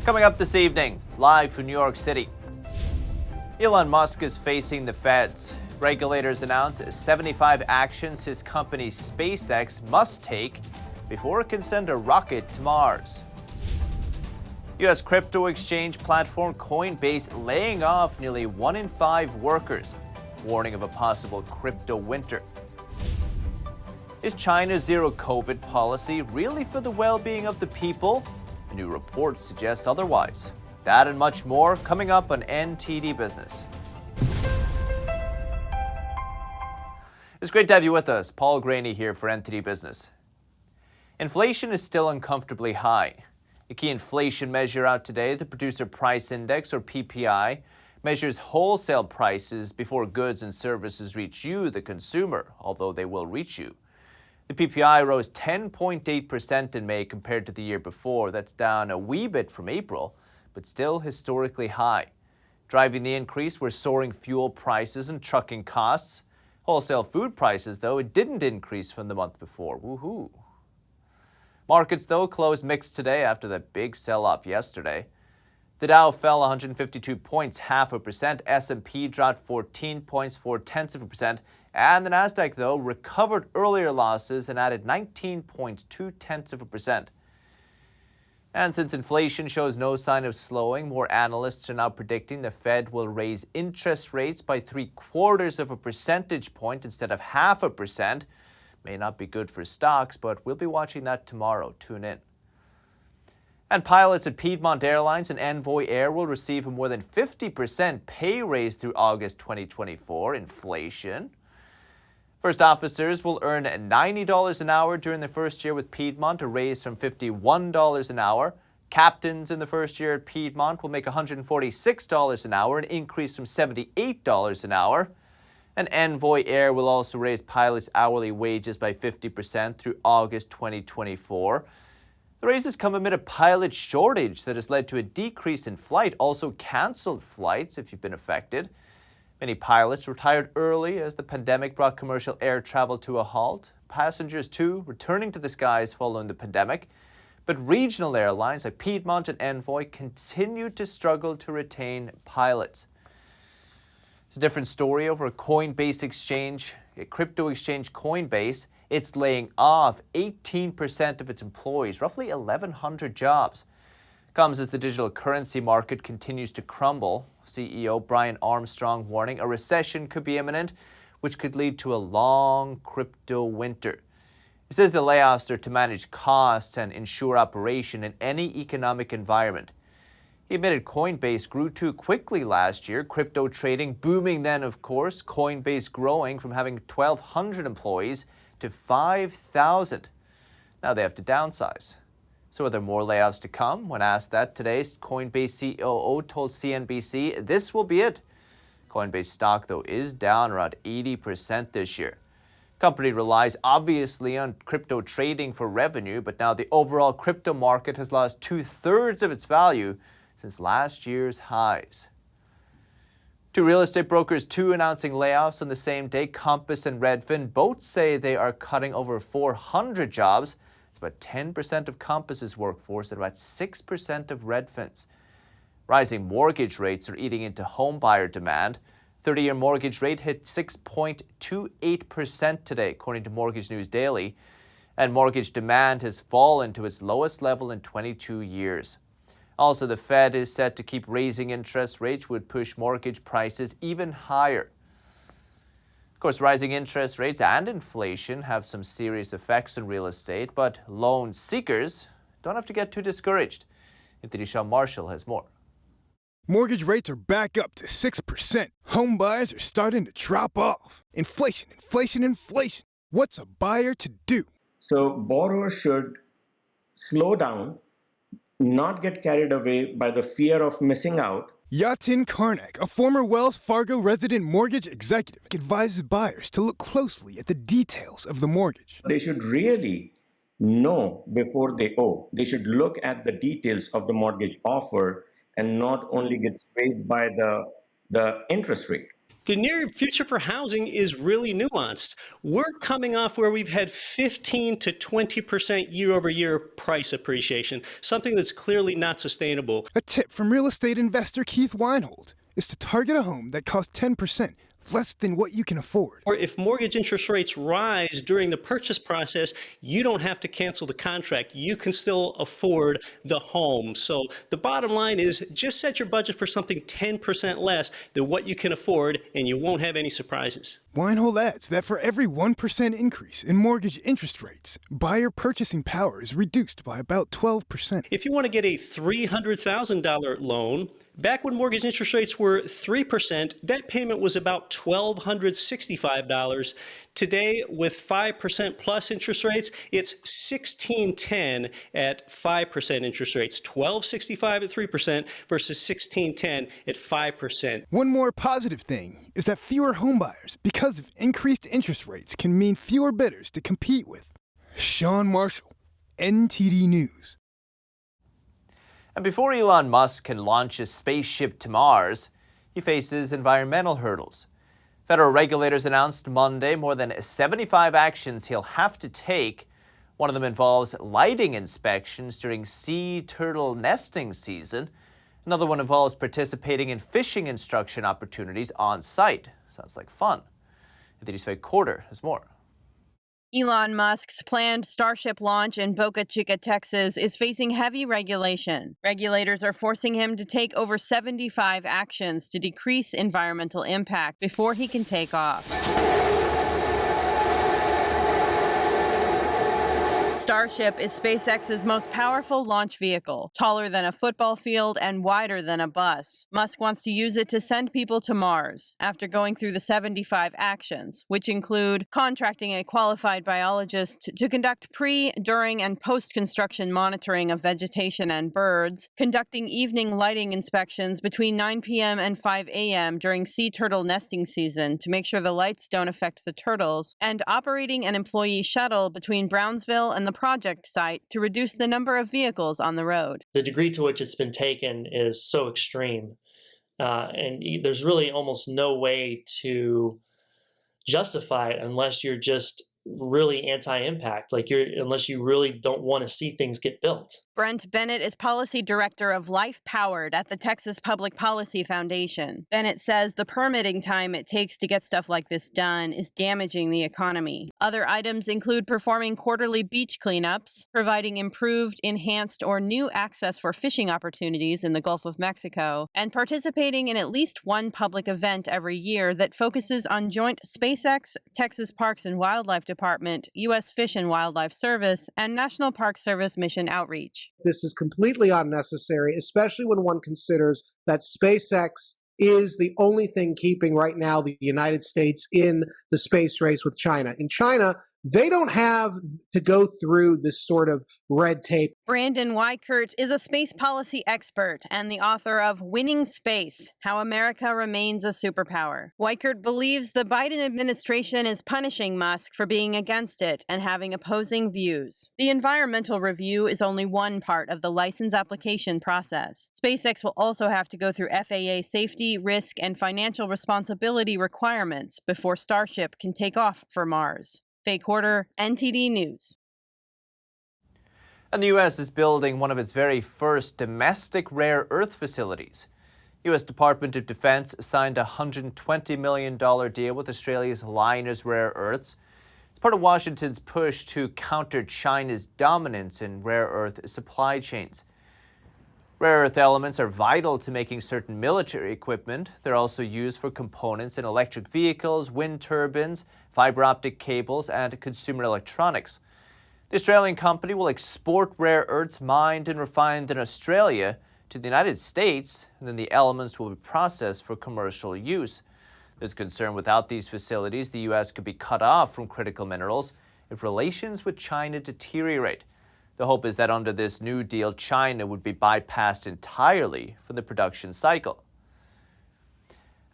Coming up this evening, live from New York City. Elon Musk is facing the feds. Regulators announce 75 actions his company SpaceX must take before it can send a rocket to Mars. U.S. crypto exchange platform Coinbase laying off nearly 1 in 5 workers, warning of a possible crypto winter. Is China's zero COVID policy really for the well-being of the people? A new report suggests otherwise. That and much more coming up on NTD Business. It's great to have you with us. Paul Graney here for NTD Business. Inflation is still uncomfortably high. A key inflation measure out today, the Producer Price Index, or PPI, measures wholesale prices before goods and services reach you, the consumer, although they will reach you. The PPI rose 10.8% in May compared to the year before. That's down a wee bit from April, but still historically high. Driving the increase were soaring fuel prices and trucking costs. Wholesale food prices, though, it didn't increase from the month before. Woohoo! Markets, though, closed mixed today after the big sell-off yesterday. The Dow fell 152 points, 0.5%. S&P dropped 14 points, 0.4%. And the Nasdaq, though, recovered earlier losses and added 19 points, 0.2%. And since inflation shows no sign of slowing, more analysts are now predicting the Fed will raise interest rates by 0.75 percentage point instead of 0.5%. May not be good for stocks, but we'll be watching that tomorrow. Tune in. And pilots at Piedmont Airlines and Envoy Air will receive a more than 50% pay raise through August 2024. Inflation. First officers will earn $90 an hour during the first year with Piedmont, a raise from $51 an hour. Captains in the first year at Piedmont will make $146 an hour, an increase from $78 an hour. And Envoy Air will also raise pilots' hourly wages by 50% through August 2024. The raises come amid a pilot shortage that has led to a decrease in flight, also canceled flights if you've been affected. Many pilots retired early as the pandemic brought commercial air travel to a halt. Passengers, too, returning to the skies following the pandemic. But regional airlines like Piedmont and Envoy continue to struggle to retain pilots. It's a different story over a Coinbase exchange, a crypto exchange Coinbase. It's laying off 18% of its employees, roughly 1,100 jobs. Comes as the digital currency market continues to crumble. CEO Brian Armstrong warning a recession could be imminent, which could lead to a long crypto winter. He says the layoffs are to manage costs and ensure operation in any economic environment. He admitted Coinbase grew too quickly last year, crypto trading booming then, of course, Coinbase growing from having 1,200 employees to 5,000. Now they have to downsize. So are there more layoffs to come? When asked that today, Coinbase COO told CNBC this will be it. Coinbase stock, though, is down around 80% this year. Company relies obviously on crypto trading for revenue, but now the overall crypto market has lost 2/3 of its value since last year's highs. Two real estate brokers, too, announcing layoffs on the same day. Compass and Redfin both say they are cutting over 400 jobs. It's about 10% of Compass's workforce and about 6% of Redfin's. Rising mortgage rates are eating into home buyer demand. 30-year mortgage rate hit 6.28% today, according to Mortgage News Daily. And mortgage demand has fallen to its lowest level in 22 years. Also, the Fed is set to keep raising interest rates, would push mortgage prices even higher. Of course, rising interest rates and inflation have some serious effects on real estate, but loan seekers don't have to get too discouraged. NTD Sean Marshall has more. Mortgage rates are back up to 6%. Home buyers are starting to drop off. Inflation, inflation, inflation. What's a buyer to do? So borrowers should slow down, not get carried away by the fear of missing out. Yatin Karnak, a former Wells Fargo resident mortgage executive, advises buyers to look closely at the details of the mortgage. They should really know before they owe. They should look at the details of the mortgage offer and not only get swayed by the interest rate. The near future for housing is really nuanced. We're coming off where we've had 15 to 20% year-over-year price appreciation, something that's clearly not sustainable. A tip from real estate investor Keith Weinhold is to target a home that costs 10% less than what you can afford. Or if mortgage interest rates rise during the purchase process, you don't have to cancel the contract. You can still afford the home. So the bottom line is just set your budget for something 10% less than what you can afford, and you won't have any surprises. Weinhold adds that for every 1% increase in mortgage interest rates, buyer purchasing power is reduced by about 12%. If you want to get a $300,000 loan, back when mortgage interest rates were 3%, that payment was about $1,265. Today, with 5% plus interest rates, it's $1,610 at 5% interest rates. $1,265 at 3% versus $1,610 at 5%. One more positive thing is that fewer homebuyers, because of increased interest rates, can mean fewer bidders to compete with. Sean Marshall, NTD News. And before Elon Musk can launch his spaceship to Mars, he faces environmental hurdles. Federal regulators announced Monday more than 75 actions he'll have to take. One of them involves lighting inspections during sea turtle nesting season. Another one involves participating in fishing instruction opportunities on site. Sounds like fun. NTD's Faye Quarter has more. Elon Musk's planned Starship launch in Boca Chica, Texas, is facing heavy regulation. Regulators are forcing him to take over 75 actions to decrease environmental impact before he can take off. Starship is SpaceX's most powerful launch vehicle, taller than a football field and wider than a bus. Musk wants to use it to send people to Mars after going through the 75 actions, which include contracting a qualified biologist to conduct pre, during, and post-construction monitoring of vegetation and birds, conducting evening lighting inspections between 9 p.m. and 5 a.m. during sea turtle nesting season to make sure the lights don't affect the turtles, and operating an employee shuttle between Brownsville and the project site to reduce the number of vehicles on the road. The degree to which it's been taken is so extreme, and there's really almost no way to justify it unless you're just really anti-impact, unless you really don't want to see things get built. Brent Bennett is policy director of Life Powered at the Texas Public Policy Foundation. Bennett says the permitting time it takes to get stuff like this done is damaging the economy. Other items include performing quarterly beach cleanups, providing improved, enhanced, or new access for fishing opportunities in the Gulf of Mexico, and participating in at least one public event every year that focuses on joint SpaceX, Texas Parks and Wildlife Department, U.S. Fish and Wildlife Service, and National Park Service mission outreach. This is completely unnecessary, especially when one considers that SpaceX is the only thing keeping right now the United States in the space race with China. In China, they don't have to go through this sort of red tape. Brandon Weichert is a space policy expert and the author of Winning Space: How America Remains a Superpower. Weichert believes the Biden administration is punishing Musk for being against it and having opposing views. The environmental review is only one part of the license application process. SpaceX will also have to go through FAA safety, risk, and financial responsibility requirements before Starship can take off for Mars. Faye Quarter, NTD News. And the U.S. is building one of its very first domestic rare earth facilities. U.S. Department of Defense signed a $120 million deal with Australia's Lynas Rare Earths. It's part of Washington's push to counter China's dominance in rare earth supply chains. Rare earth elements are vital to making certain military equipment. They're also used for components in electric vehicles, wind turbines, fiber optic cables, and consumer electronics. The Australian company will export rare earths mined and refined in Australia to the United States, and then the elements will be processed for commercial use. There's concern without these facilities, the U.S. could be cut off from critical minerals if relations with China deteriorate. The hope is that under this new deal, China would be bypassed entirely from the production cycle.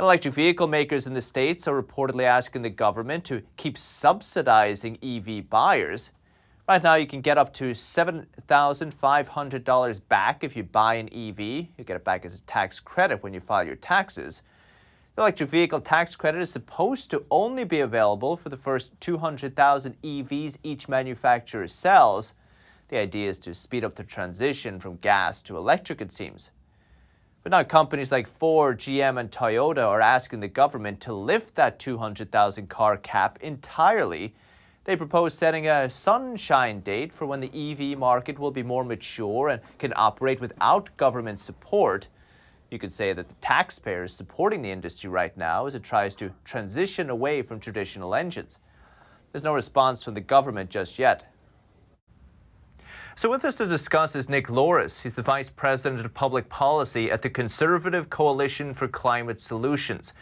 Electric vehicle makers in the States are reportedly asking the government to keep subsidizing EV buyers. Right now, you can get up to $7,500 back if you buy an EV. You get it back as a tax credit when you file your taxes. The electric vehicle tax credit is supposed to only be available for the first 200,000 EVs each manufacturer sells. The idea is to speed up the transition from gas to electric, it seems. But now companies like Ford, GM, and Toyota are asking the government to lift that 200,000 car cap entirely. They propose setting a sunshine date for when the EV market will be more mature and can operate without government support. You could say that the taxpayer is supporting the industry right now as it tries to transition away from traditional engines. There's no response from the government just yet. So with us to discuss is Nick Loris. He's the Vice President of Public Policy at the Conservative Coalition for Climate Solutions.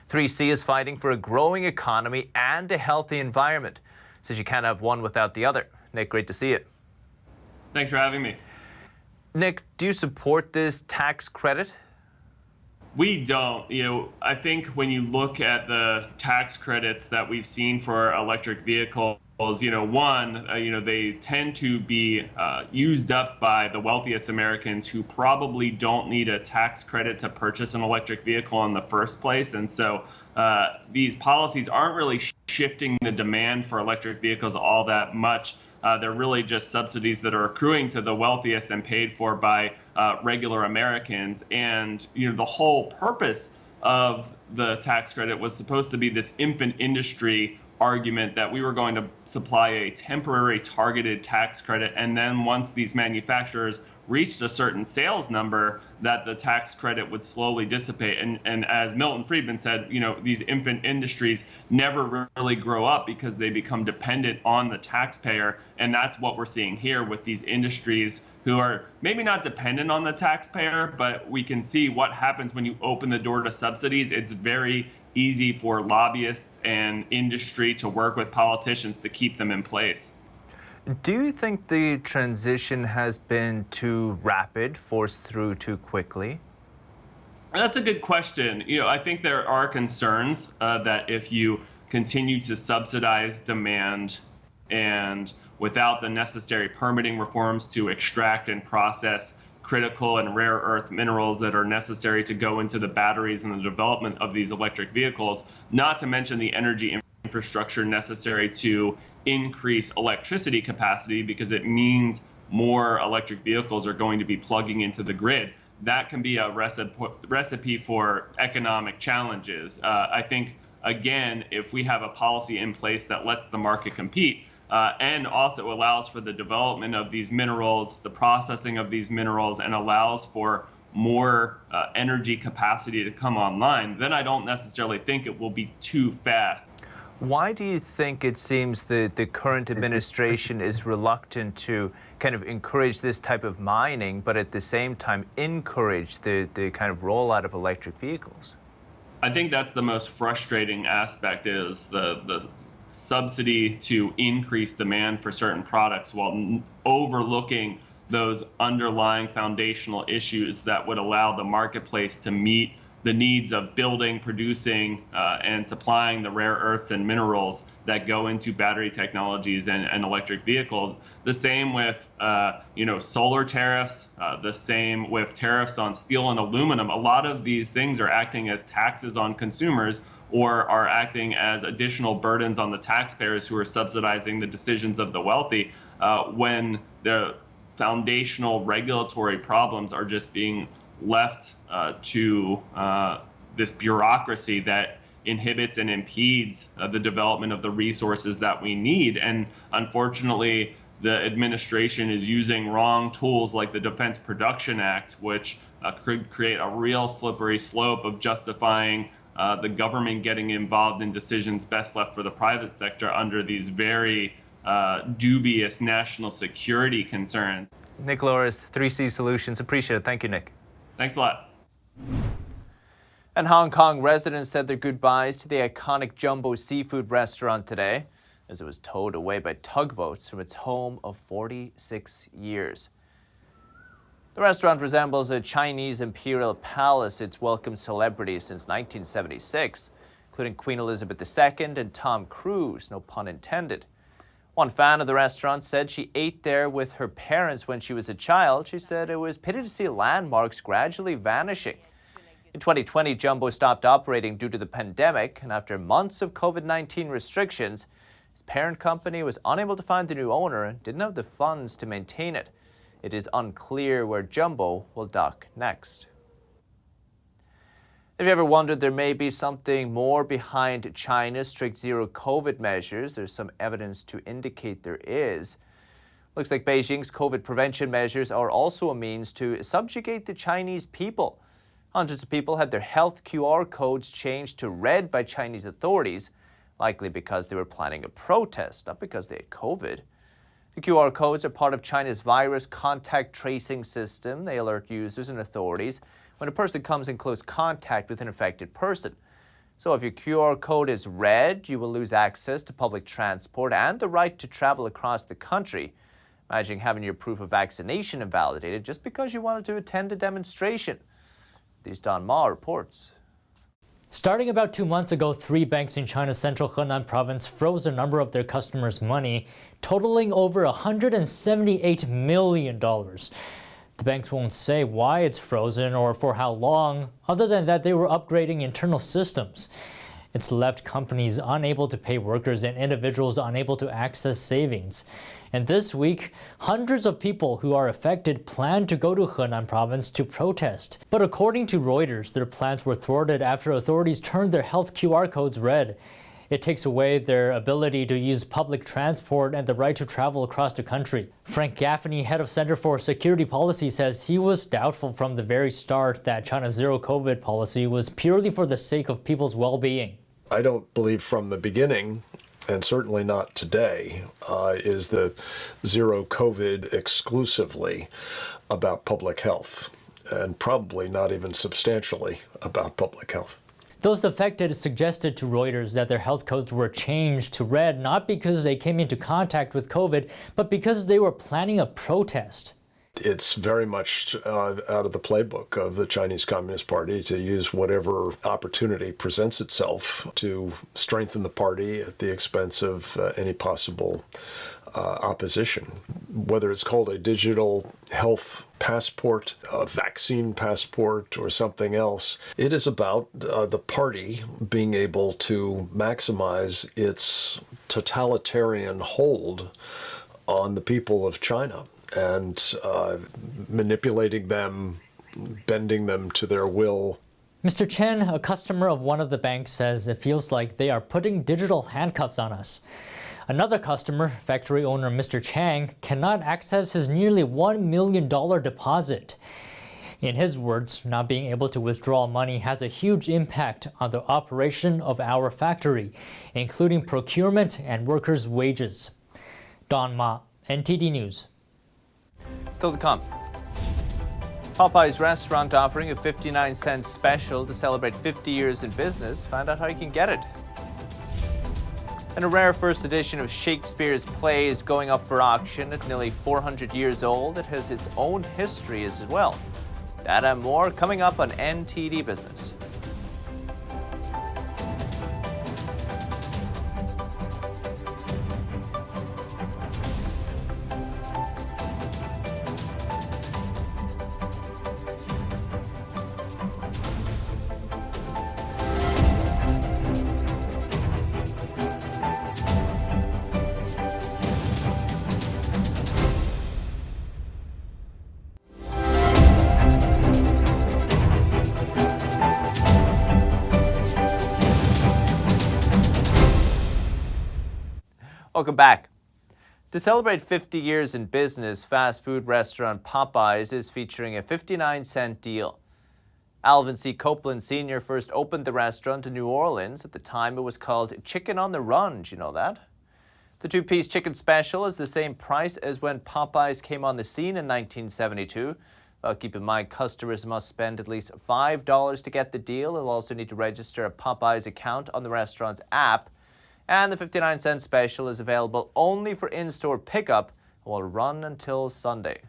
3C is fighting for a growing economy and a healthy environment. Says you can't have one without the other. Nick, great to see you. Thanks for having me. Nick, do you support this tax credit? We don't. I think when you look at the tax credits that we've seen for electric vehicles, they tend to be used up by the wealthiest Americans who probably don't need a tax credit to purchase an electric vehicle in the first place. And so these policies aren't really shifting the demand for electric vehicles all that much. They're really just subsidies that are accruing to the wealthiest and paid for by regular Americans. And the whole purpose of the tax credit was supposed to be this infant industry argument that we were going to supply a temporary targeted tax credit, and then once these manufacturers reached a certain sales number, that the tax credit would slowly dissipate. And as Milton Friedman said, these infant industries never really grow up because they become dependent on the taxpayer. And that's what we're seeing here with these industries who are maybe not dependent on the taxpayer, but we can see what happens when you open the door to subsidies. It's very easy for lobbyists and industry to work with politicians to keep them in place. Do you think the transition has been too rapid, forced through too quickly? That's a good question. I think there are concerns that if you continue to subsidize demand and without the necessary permitting reforms to extract and process critical and rare earth minerals that are necessary to go into the batteries and the development of these electric vehicles, not to mention the energy infrastructure necessary to increase electricity capacity, because it means more electric vehicles are going to be plugging into the grid. That can be a recipe for economic challenges. I think, again, if we have a policy in place that lets the market compete, and also allows for the development of these minerals, the processing of these minerals, and allows for more energy capacity to come online, then I don't necessarily think it will be too fast. Why do you think it seems the current administration is reluctant to kind of encourage this type of mining, but at the same time encourage the kind of rollout of electric vehicles? I think that's the most frustrating aspect, is the subsidy to increase demand for certain products while overlooking those underlying foundational issues that would allow the marketplace to meet the needs of building, producing, and supplying the rare earths and minerals that go into battery technologies and electric vehicles. The same with solar tariffs, the same with tariffs on steel and aluminum. A lot of these things are acting as taxes on consumers, or are acting as additional burdens on the taxpayers who are subsidizing the decisions of the wealthy, when the foundational regulatory problems are just being left to this bureaucracy that inhibits and impedes the development of the resources that we need. And unfortunately, the administration is using wrong tools like the Defense Production Act, which could create a real slippery slope of justifying the government getting involved in decisions best left for the private sector under these very dubious national security concerns. Nick Loris, 3C Solutions. Appreciate it. Thank you, Nick. Thanks a lot. And Hong Kong residents said their goodbyes to the iconic Jumbo seafood restaurant today as it was towed away by tugboats from its home of 46 years. The restaurant resembles a Chinese imperial palace. It's welcomed celebrities since 1976, including Queen Elizabeth II and Tom Cruise, no pun intended. One fan of the restaurant said she ate there with her parents when she was a child. She said it was pity to see landmarks gradually vanishing. In 2020, Jumbo stopped operating due to the pandemic, and after months of COVID-19 restrictions, his parent company was unable to find the new owner and didn't have the funds to maintain it. It is unclear where Jumbo will dock next. If you ever wondered there may be something more behind China's strict zero-COVID measures, there's some evidence to indicate there is. Looks like Beijing's COVID prevention measures are also a means to subjugate the Chinese people. Hundreds of people had their health QR codes changed to red by Chinese authorities, likely because they were planning a protest, not because they had COVID. The QR codes are part of China's virus contact tracing system. They alert users and authorities when a person comes in close contact with an infected person. So if your QR code is red, you will lose access to public transport and the right to travel across the country. Imagine having your proof of vaccination invalidated just because you wanted to attend a demonstration. These Don Ma reports. Starting about 2 months ago, 3 banks in China's central Henan province froze a number of their customers' money, totaling over $178 million. The banks won't say why it's frozen or for how long, other than that they were upgrading internal systems. It's left companies unable to pay workers and individuals unable to access savings. And this week, hundreds of people who are affected plan to go to Henan province to protest. But according to Reuters, their plans were thwarted after authorities turned their health QR codes red. It takes away their ability to use public transport and the right to travel across the country. Frank Gaffney, head of Center for Security Policy, says he was doubtful from the very start that China's zero-COVID policy was purely for the sake of people's well-being. I don't believe from the beginning, and certainly not today, is the zero COVID exclusively about public health, and probably not even substantially about public health. Those affected suggested to Reuters that their health codes were changed to red not because they came into contact with COVID, but because they were planning a protest. It's very much out of the playbook of the Chinese Communist Party to use whatever opportunity presents itself to strengthen the party at the expense of any possible opposition. Whether it's called a digital health passport, a vaccine passport, or something else, it is about the party being able to maximize its totalitarian hold on the people of China and manipulating them, bending them to their will. Mr. Chen, a customer of one of the banks, says it feels like they are putting digital handcuffs on us. Another customer, factory owner Mr. Chang, cannot access his nearly $1 million deposit. In his words, not being able to withdraw money has a huge impact on the operation of our factory, including procurement and workers' wages. Don Ma, NTD News. Still to come. Popeyes restaurant offering a 59-cent special to celebrate 50 years in business. Find out how you can get it. And a rare first edition of Shakespeare's play is going up for auction. At nearly 400 years old, it has its own history as well. That and more coming up on NTD Business. Welcome back. To celebrate 50 years in business, fast food restaurant Popeyes is featuring a 59-cent deal. Alvin C. Copeland Sr. first opened the restaurant in New Orleans. At the time, it was called Chicken on the Run. Do you know that? The two-piece chicken special is the same price as when Popeyes came on the scene in 1972. Well, keep in mind, customers must spend at least $5 to get the deal. They'll also need to register a Popeyes account on the restaurant's app. And the 59-cent special is available only for in-store pickup and will run until Sunday.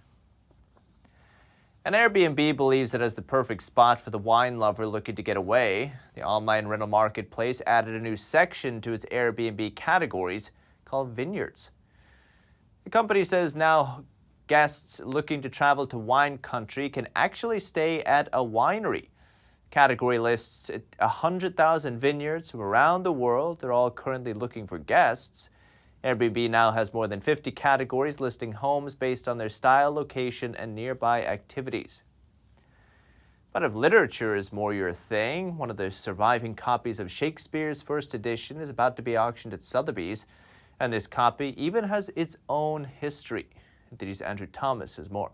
And Airbnb believes it has the perfect spot for the wine lover looking to get away. The online rental marketplace added a new section to its Airbnb categories called Vineyards. The company says now guests looking to travel to wine country can actually stay at a winery. Category lists 100,000 vineyards from around the world. They're all currently looking for guests. Airbnb now has more than 50 categories listing homes based on their style, location, and nearby activities. But if literature is more your thing, one of the surviving copies of Shakespeare's first edition is about to be auctioned at Sotheby's, and this copy even has its own history. NTD's Andrew Thomas has more.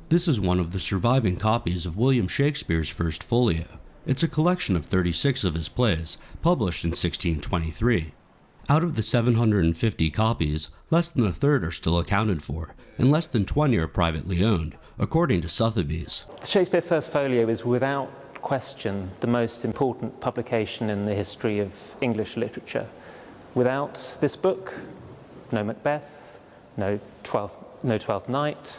This is one of the surviving copies of William Shakespeare's first folio. It's a collection of 36 of his plays, published in 1623. Out of the 750 copies, less than a third are still accounted for, and less than 20 are privately owned, according to Sotheby's. The Shakespeare First Folio is without question the most important publication in the history of English literature. Without this book, no Macbeth, no Twelfth Night,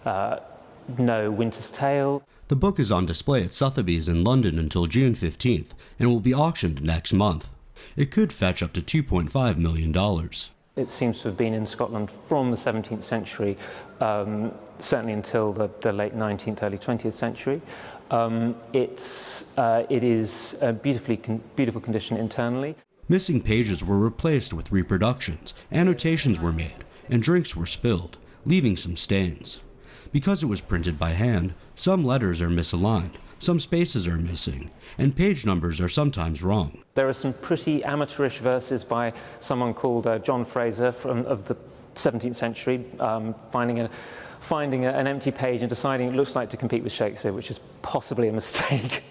no Winter's Tale. The book is on display at Sotheby's in London until June 15th and will be auctioned next month. It could fetch up to $2.5 million. It seems to have been in Scotland from the 17th century, certainly until the late 19th, early 20th century. It is a beautiful condition internally. Missing pages were replaced with reproductions, annotations were made, and drinks were spilled, leaving some stains. Because it was printed by hand, some letters are misaligned, some spaces are missing, and page numbers are sometimes wrong. There are some pretty amateurish verses by someone called John Fraser of the 17th century, finding an empty page and deciding it looks like to compete with Shakespeare, which is possibly a mistake.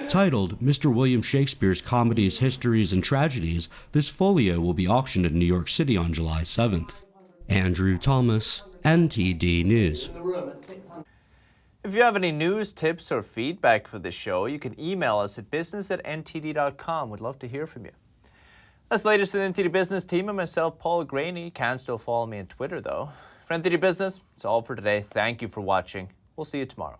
Titled Mr. William Shakespeare's Comedies, Histories, and Tragedies, this folio will be auctioned in New York City on July 7th. Andrew Thomas, NTD News. If you have any news, tips, or feedback for the show, you can email us at business@ntd.com. We'd love to hear from you. That's the latest in the NTD Business team and myself, Paul Graney. You can still follow me on Twitter, though. For NTD Business, it's all for today. Thank you for watching. We'll see you tomorrow.